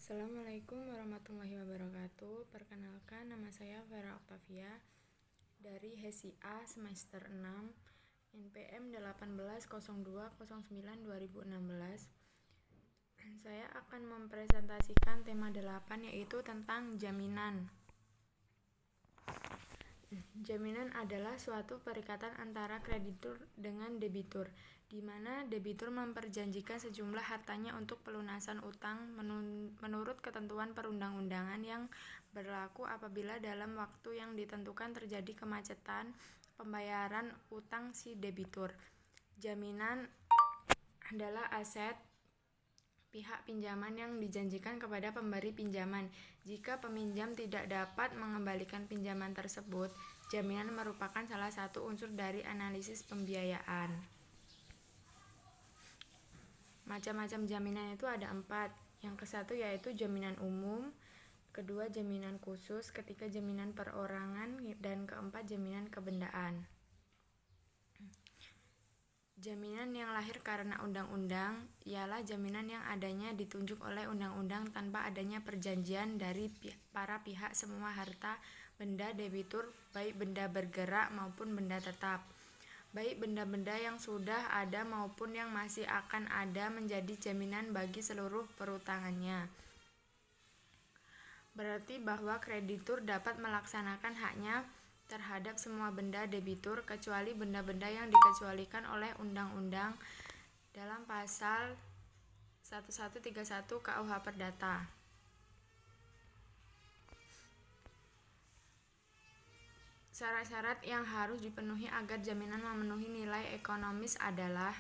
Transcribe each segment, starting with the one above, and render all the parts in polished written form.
Assalamualaikum warahmatullahi wabarakatuh. Perkenalkan, nama saya Vera Octavia dari HESI-A semester 6 NPM 180209/2016. Saya akan mempresentasikan tema 8 yaitu tentang jaminan. Jaminan adalah suatu perikatan antara kreditur dengan debitur, di mana debitur memperjanjikan sejumlah hartanya untuk pelunasan utang menurut ketentuan perundang-undangan yang berlaku apabila dalam waktu yang ditentukan terjadi kemacetan pembayaran utang si debitur. Jaminan adalah aset pihak pinjaman yang dijanjikan kepada pemberi pinjaman. Jika peminjam tidak dapat mengembalikan pinjaman tersebut, jaminan merupakan salah satu unsur dari analisis pembiayaan. Macam-macam jaminan itu ada 4. Yang ke-1 yaitu jaminan umum, kedua jaminan khusus, ketiga jaminan perorangan, dan keempat jaminan kebendaan. Jaminan yang lahir karena undang-undang ialah jaminan yang adanya ditunjuk oleh undang-undang tanpa adanya perjanjian dari para pihak semua harta benda debitur, baik benda bergerak maupun benda tetap, baik benda-benda yang sudah ada maupun yang masih akan ada menjadi jaminan bagi seluruh perutangannya. Berarti bahwa kreditur dapat melaksanakan haknya terhadap semua benda debitur kecuali benda-benda yang dikecualikan oleh undang-undang dalam pasal 1131 KUH Perdata. Syarat-syarat yang harus dipenuhi agar jaminan memenuhi nilai ekonomis adalah: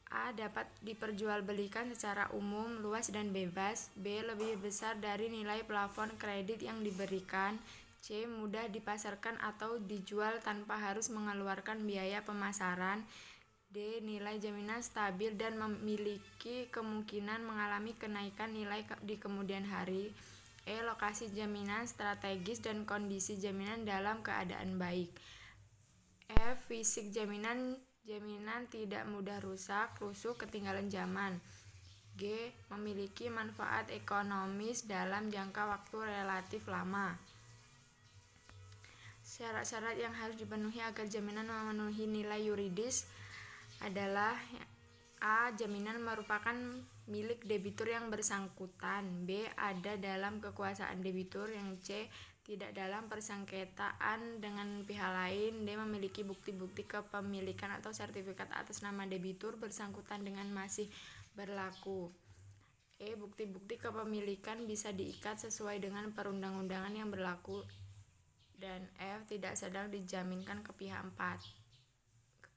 A. Dapat diperjualbelikan secara umum, luas dan bebas. B. Lebih besar dari nilai plafon kredit yang diberikan. C. Mudah dipasarkan atau dijual tanpa harus mengeluarkan biaya pemasaran. D. Nilai jaminan stabil dan memiliki kemungkinan mengalami kenaikan nilai di kemudian hari. E. Lokasi jaminan strategis dan kondisi jaminan dalam keadaan baik. F. Fisik jaminan tidak mudah rusak, lusuh, ketinggalan zaman. G. Memiliki manfaat ekonomis dalam jangka waktu relatif lama. Syarat-syarat yang harus dipenuhi agar jaminan memenuhi nilai yuridis adalah: A. Jaminan merupakan milik debitur yang bersangkutan. B. Ada dalam kekuasaan debitur. Yang C. Tidak dalam persengketaan dengan pihak lain. D. Memiliki bukti-bukti kepemilikan atau sertifikat atas nama debitur bersangkutan dengan masih berlaku. E. Bukti-bukti kepemilikan bisa diikat sesuai dengan perundang-undangan yang berlaku. Dan F. Tidak sedang dijaminkan ke pihak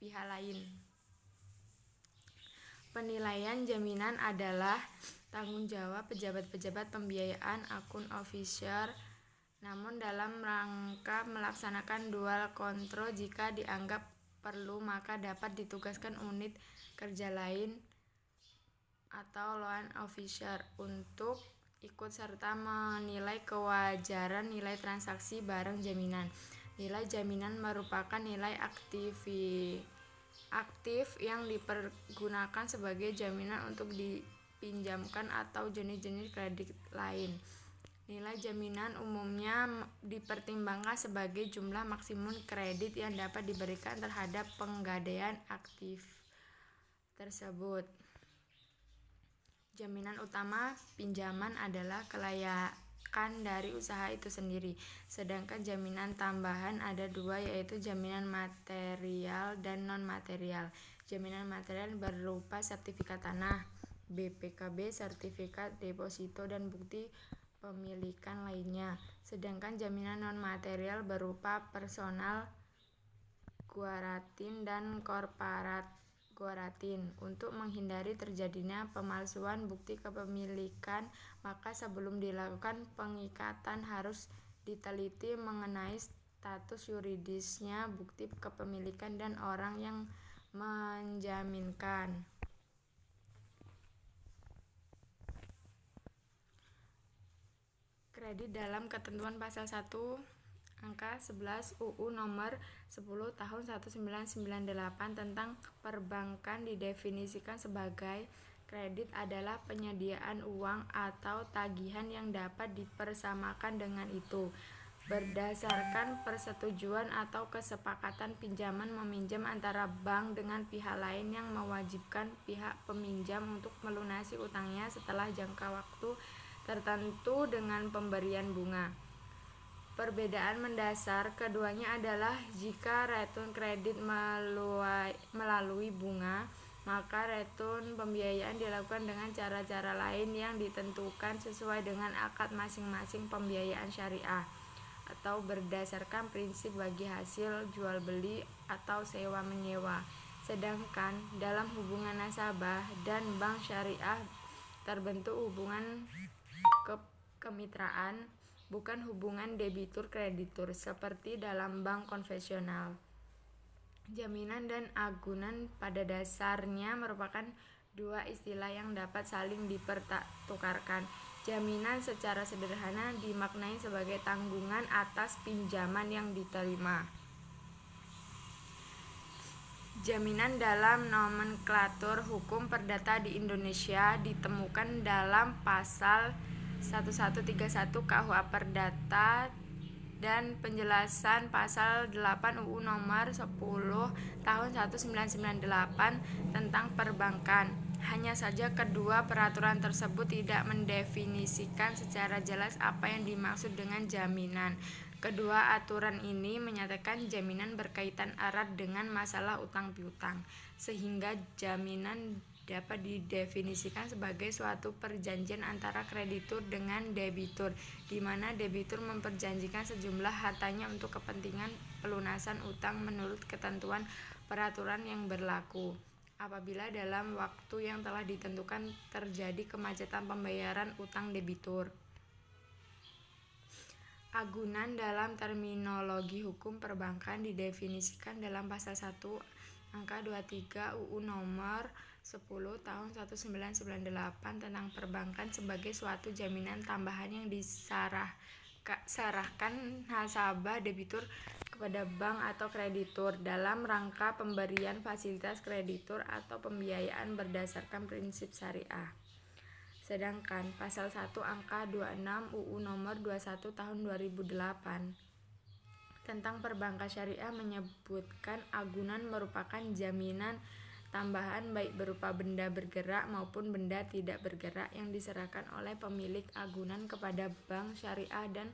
lain. Penilaian jaminan adalah tanggung jawab pejabat-pejabat pembiayaan akun officer, namun dalam rangka melaksanakan dual kontrol jika dianggap perlu maka dapat ditugaskan unit kerja lain atau loan officer untuk ikut serta menilai kewajaran nilai transaksi barang jaminan. Nilai jaminan merupakan nilai aktif yang dipergunakan sebagai jaminan untuk dipinjamkan atau jenis-jenis kredit lain. Nilai jaminan umumnya dipertimbangkan sebagai jumlah maksimum kredit yang dapat diberikan terhadap penggadaian aktif tersebut. Jaminan utama pinjaman adalah kelayakan dari usaha itu sendiri. Sedangkan jaminan tambahan ada 2 yaitu jaminan material dan non-material. Jaminan material berupa sertifikat tanah, BPKB, sertifikat deposito dan bukti pemilikan lainnya. Sedangkan jaminan non-material berupa personal guarantin dan korporat guarantin. Untuk menghindari terjadinya pemalsuan bukti kepemilikan, maka sebelum dilakukan pengikatan harus diteliti mengenai status yuridisnya bukti kepemilikan dan orang yang menjaminkan. Kredit dalam ketentuan pasal 1 angka 11 UU nomor 10 tahun 1998 tentang perbankan didefinisikan sebagai kredit adalah penyediaan uang atau tagihan yang dapat dipersamakan dengan itu berdasarkan persetujuan atau kesepakatan pinjaman meminjam antara bank dengan pihak lain yang mewajibkan pihak peminjam untuk melunasi utangnya setelah jangka waktu tertentu dengan pemberian bunga. Perbedaan mendasar keduanya adalah jika return kredit melalui bunga, maka return pembiayaan dilakukan dengan cara-cara lain yang ditentukan sesuai dengan akad masing-masing pembiayaan syariah atau berdasarkan prinsip bagi hasil jual beli atau sewa menyewa. Sedangkan dalam hubungan nasabah dan bank syariah terbentuk hubungan kemitraan, bukan hubungan debitur kreditur seperti dalam bank konvensional. Jaminan dan agunan pada dasarnya merupakan dua istilah yang dapat saling dipertukarkan. Jaminan secara sederhana dimaknai sebagai tanggungan atas pinjaman yang diterima. Jaminan dalam nomenklatur hukum perdata di Indonesia ditemukan dalam pasal 1131 KUH Perdata dan penjelasan pasal 8 UU nomor 10 tahun 1998 tentang perbankan. Hanya saja kedua peraturan tersebut tidak mendefinisikan secara jelas apa yang dimaksud dengan jaminan. Kedua aturan ini menyatakan jaminan berkaitan erat dengan masalah utang piutang, sehingga jaminan dapat didefinisikan sebagai suatu perjanjian antara kreditur dengan debitur, di mana debitur memperjanjikan sejumlah hartanya untuk kepentingan pelunasan utang menurut ketentuan peraturan yang berlaku. Apabila dalam waktu yang telah ditentukan terjadi kemacetan pembayaran utang debitur. Agunan dalam terminologi hukum perbankan didefinisikan dalam pasal 1 angka 23 UU nomor 10 tahun 1998 tentang perbankan sebagai suatu jaminan tambahan yang disarahkan nasabah debitur kepada bank atau kreditur dalam rangka pemberian fasilitas kreditur atau pembiayaan berdasarkan prinsip syariah. Sedangkan pasal 1 angka 26 UU nomor 21 tahun 2008 tentang perbankan syariah menyebutkan agunan merupakan jaminan tambahan baik berupa benda bergerak maupun benda tidak bergerak yang diserahkan oleh pemilik agunan kepada bank syariah dan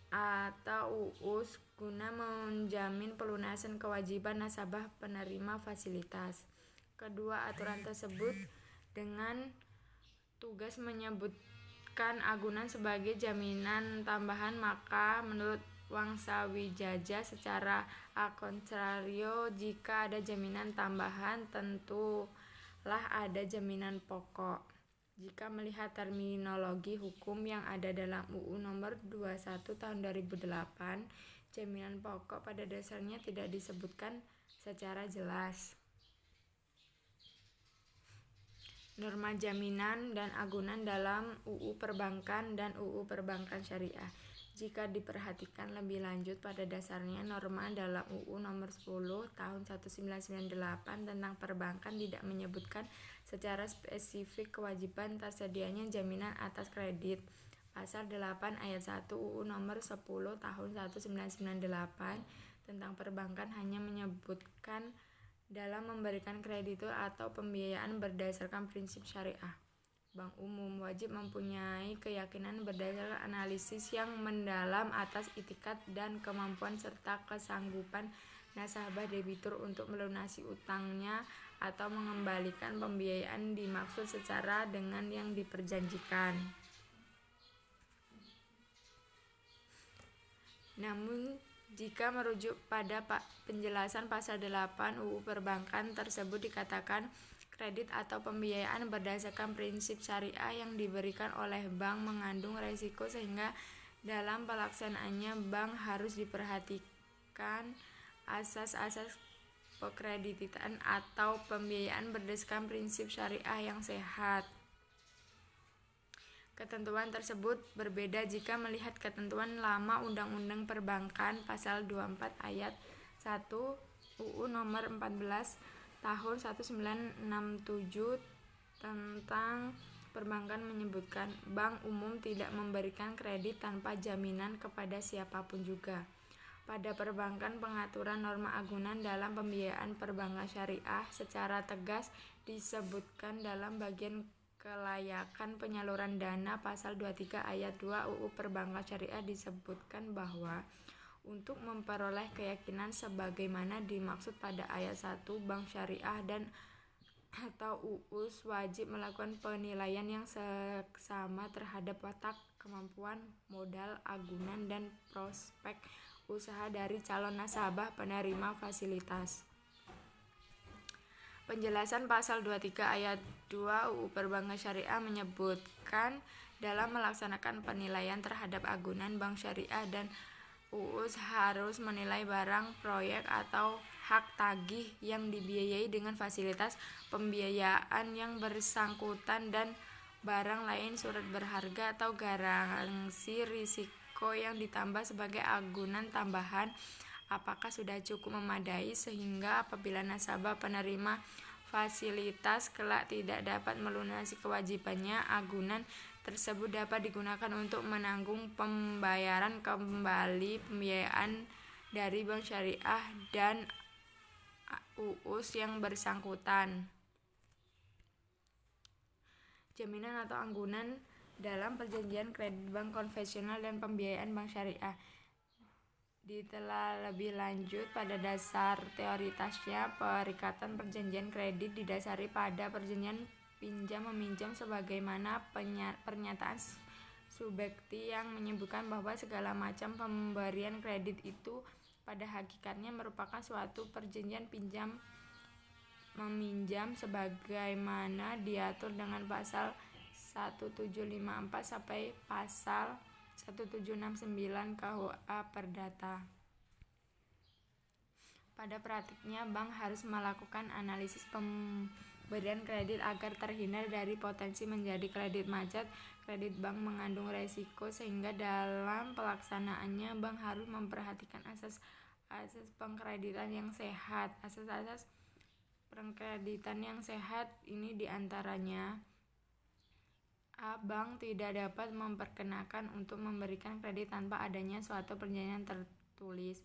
atau UUS guna menjamin pelunasan kewajiban nasabah penerima fasilitas. Kedua aturan tersebut dengan tugas menyebutkan agunan sebagai jaminan tambahan, maka menurut Wangsawijaya secara a contrario, jika ada jaminan tambahan tentulah ada jaminan pokok. Jika melihat terminologi hukum yang ada dalam UU nomor 21 tahun 2008, jaminan pokok pada dasarnya tidak disebutkan secara jelas. Norma jaminan dan agunan dalam UU Perbankan dan UU Perbankan Syariah. Jika diperhatikan lebih lanjut, pada dasarnya norma dalam UU nomor 10 tahun 1998 tentang perbankan tidak menyebutkan secara spesifik kewajiban tersedianya jaminan atas kredit. Pasal 8 ayat 1 UU nomor 10 tahun 1998 tentang perbankan hanya menyebutkan dalam memberikan kreditur atau pembiayaan berdasarkan prinsip syariah. Bank umum wajib mempunyai keyakinan berdasarkan analisis yang mendalam atas itikat dan kemampuan serta kesanggupan nasabah debitur untuk melunasi utangnya atau mengembalikan pembiayaan dimaksud secara dengan yang diperjanjikan. Namun jika merujuk pada penjelasan pasal 8 UU Perbankan tersebut dikatakan kredit atau pembiayaan berdasarkan prinsip syariah yang diberikan oleh bank mengandung resiko sehingga dalam pelaksanaannya bank harus diperhatikan asas-asas pekreditan atau pembiayaan berdasarkan prinsip syariah yang sehat. Ketentuan tersebut berbeda jika melihat ketentuan lama Undang-Undang Perbankan pasal 24 ayat 1 UU nomor 14 tahun 1967 tentang perbankan menyebutkan bank umum tidak memberikan kredit tanpa jaminan kepada siapapun juga. Pada perbankan, pengaturan norma agunan dalam pembiayaan perbankan syariah secara tegas disebutkan dalam bagian kelayakan penyaluran dana pasal 23 ayat 2 UU Perbankan Syariah. Disebutkan bahwa untuk memperoleh keyakinan sebagaimana dimaksud pada ayat 1, bank syariah dan atau UUS wajib melakukan penilaian yang seksama terhadap watak, kemampuan, modal, agunan, dan prospek usaha dari calon nasabah penerima fasilitas. Penjelasan pasal 23 ayat 2 UU Perbankan Syariah menyebutkan dalam melaksanakan penilaian terhadap agunan, bank syariah dan UUS harus menilai barang, proyek, atau hak tagih yang dibiayai dengan fasilitas pembiayaan yang bersangkutan dan barang lain, surat berharga, atau garansi risiko yang ditambah sebagai agunan tambahan, apakah sudah cukup memadai sehingga apabila nasabah penerima fasilitas kelak tidak dapat melunasi kewajibannya, agunan tersebut dapat digunakan untuk menanggung pembayaran kembali pembiayaan dari bank syariah dan UUS yang bersangkutan. Jaminan atau anggunan dalam perjanjian kredit bank konvensional dan pembiayaan bank syariah ditelah lebih lanjut pada dasar teoritasnya. Perikatan perjanjian kredit didasari pada perjanjian pinjam-meminjam sebagaimana pernyataan subjekti yang menyebutkan bahwa segala macam pemberian kredit itu pada hakikatnya merupakan suatu perjanjian pinjam-meminjam sebagaimana diatur dengan pasal 1754 sampai pasal 1769 KUA Perdata. Pada praktiknya, bank harus melakukan analisis pemberian kredit agar terhindar dari potensi menjadi kredit macet. Kredit bank mengandung resiko sehingga dalam pelaksanaannya bank harus memperhatikan asas pengkreditan yang sehat. Asas-asas pengkreditan yang sehat ini diantaranya: A. Bank tidak dapat memperkenakan untuk memberikan kredit tanpa adanya suatu perjanjian tertulis.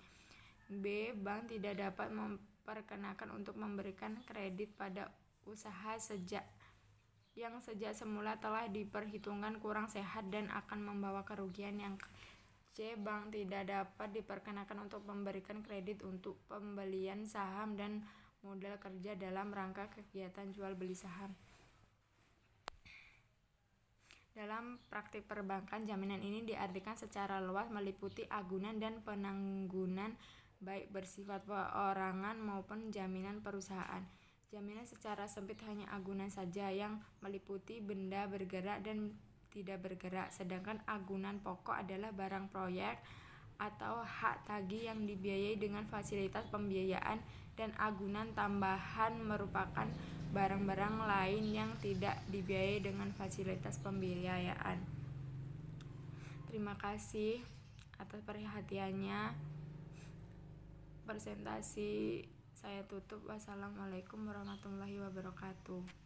B. Bank tidak dapat memperkenakan untuk memberikan kredit pada usaha yang sejak semula telah diperhitungkan kurang sehat dan akan membawa kerugian. Yang C. Bank tidak dapat diperkenakan untuk memberikan kredit untuk pembelian saham dan modal kerja dalam rangka kegiatan jual beli saham. Dalam praktik perbankan, jaminan ini diartikan secara luas meliputi agunan dan penanggunan baik bersifat perorangan maupun jaminan perusahaan. Jaminan secara sempit hanya agunan saja yang meliputi benda bergerak dan tidak bergerak, sedangkan agunan pokok adalah barang, proyek, atau hak tagih yang dibiayai dengan fasilitas pembiayaan, dan agunan tambahan merupakan barang-barang lain yang tidak dibiayai dengan fasilitas pembiayaan. Terima kasih atas perhatiannya. Presentasi saya tutup. Wassalamualaikum warahmatullahi wabarakatuh.